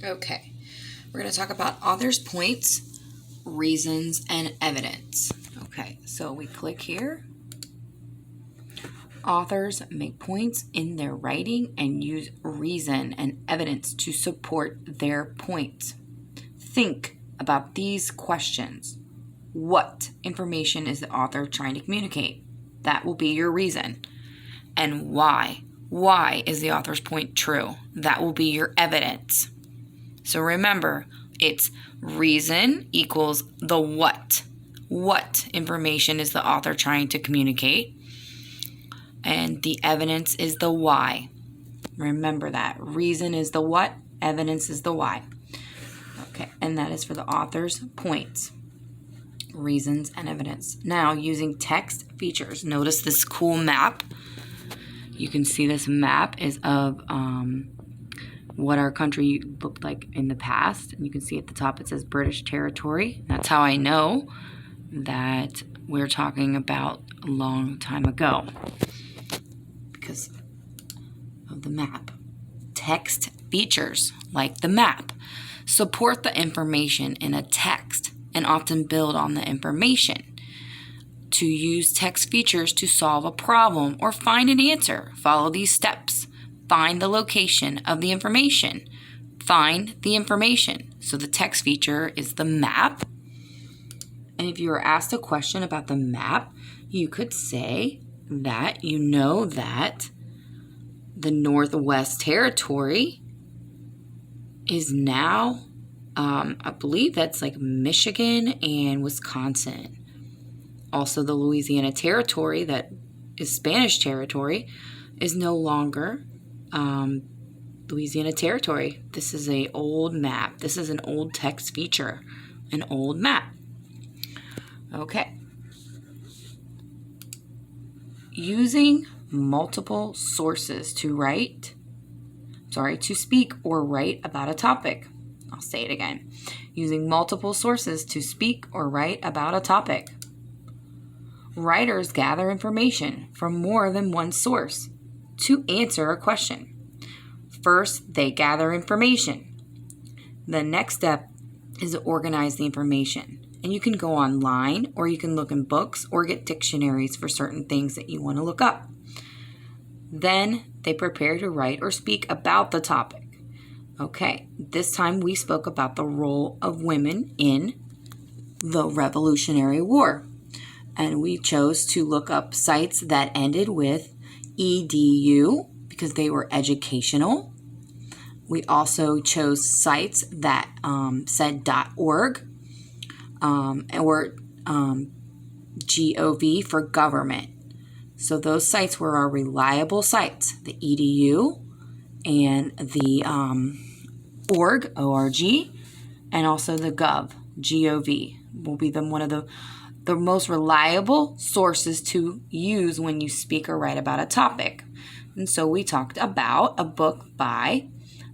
Okay, we're going to talk about author's points, reasons, and evidence. Okay, so we click here. Authors make points in their writing and use reason and evidence to support their points. Think about these questions. What information is the author trying to communicate? That will be your reason. And why? Why is the author's point true? That will be your evidence. So remember, it's reason equals the what. What information is the author trying to communicate? And the evidence is the why. Remember that. Reason is the what, evidence is the why. Okay, and that is for the author's points, reasons, and evidence. Now, using text features. Notice this cool map. You can see this map is of what our country looked like in the past. And you can see at the top it says British territory. That's how I know that we're talking about a long time ago because of the map. Text features, like the map, support the information in a text and often build on the information. To use text features to solve a problem or find an answer, follow these steps. Find the location of the information. Find the information. So the text feature is the map. And if you were asked a question about the map, you could say that you know that the Northwest Territory is now, I believe that's like Michigan and Wisconsin. Also, the Louisiana Territory, that is Spanish territory, is no longer Louisiana Territory. This is an old map. This is an old text feature, an old map. Okay. Using multiple sources to speak or write about a topic. I'll say it again. Using multiple sources to speak or write about a topic. Writers gather information from more than one source to answer a question. First, they gather information. The next step is to organize the information. And you can go online or you can look in books or get dictionaries for certain things that you want to look up. Then they prepare to write or speak about the topic. Okay, this time we spoke about the role of women in the Revolutionary War. And we chose to look up sites that ended with edu because they were educational. We also chose sites that said .org or .gov for government. So those sites were our reliable sites, the edu and the org, O-R-G, and also the gov will be one of the most reliable sources to use when you speak or write about a topic. And so we talked about a book by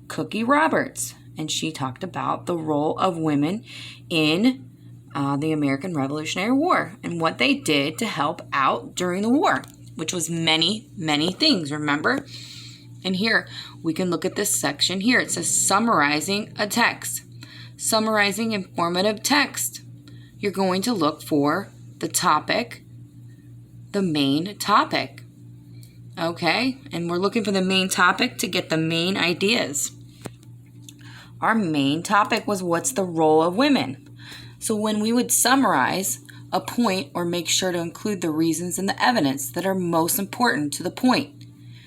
Cookie Roberts, and she talked about the role of women in the American Revolutionary War and what they did to help out during the war, which was many, many things, remember? And here we can look at this section here. It says summarizing a text. Summarizing informative text. You're going to look for the topic, the main topic. Okay? And we're looking for the main topic to get the main ideas. Our main topic was what's the role of women. So when we would summarize a point or make sure to include the reasons and the evidence that are most important to the point,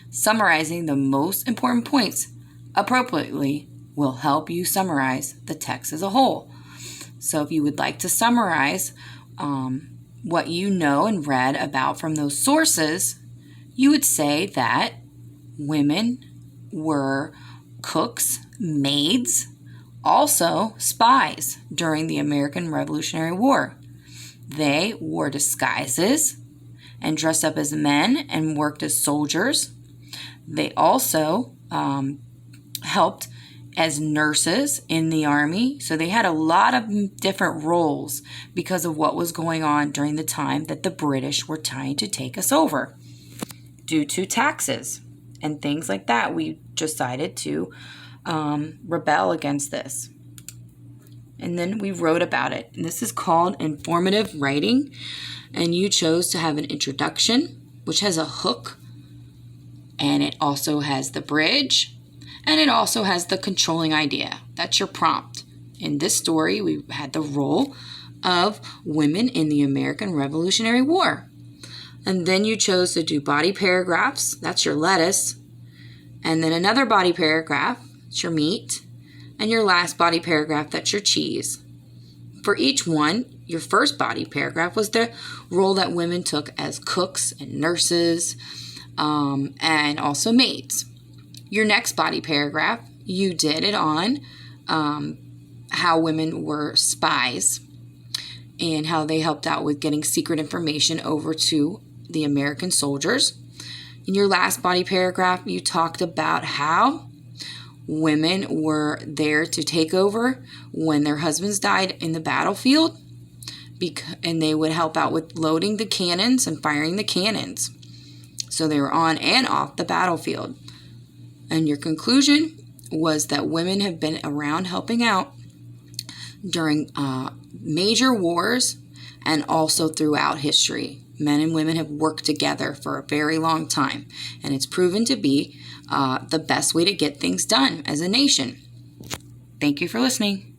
summarizing the most important points appropriately will help you summarize the text as a whole. So if you would like to summarize what you know and read about from those sources, you would say that women were cooks, maids, also spies during the American Revolutionary War. They wore disguises and dressed up as men and worked as soldiers. They also helped as nurses in the army. So they had a lot of different roles because of what was going on during the time that the British were trying to take us over. Due to taxes and things like that, we decided to rebel against this. And then we wrote about it. And this is called informative writing. And you chose to have an introduction, which has a hook. And it also has the bridge. And it also has the controlling idea. That's your prompt. In this story, we had the role of women in the American Revolutionary War. And then you chose to do body paragraphs. That's your lettuce. And then another body paragraph. That's your meat. And your last body paragraph, that's your cheese. For each one, your first body paragraph was the role that women took as cooks and nurses, and also maids. Your next body paragraph, you did it on how women were spies and how they helped out with getting secret information over to the American soldiers. In your last body paragraph, you talked about how women were there to take over when their husbands died in the battlefield, and they would help out with loading the cannons and firing the cannons. So they were on and off the battlefield. And your conclusion was that women have been around helping out during major wars and also throughout history. Men and women have worked together for a very long time, and it's proven to be the best way to get things done as a nation. Thank you for listening.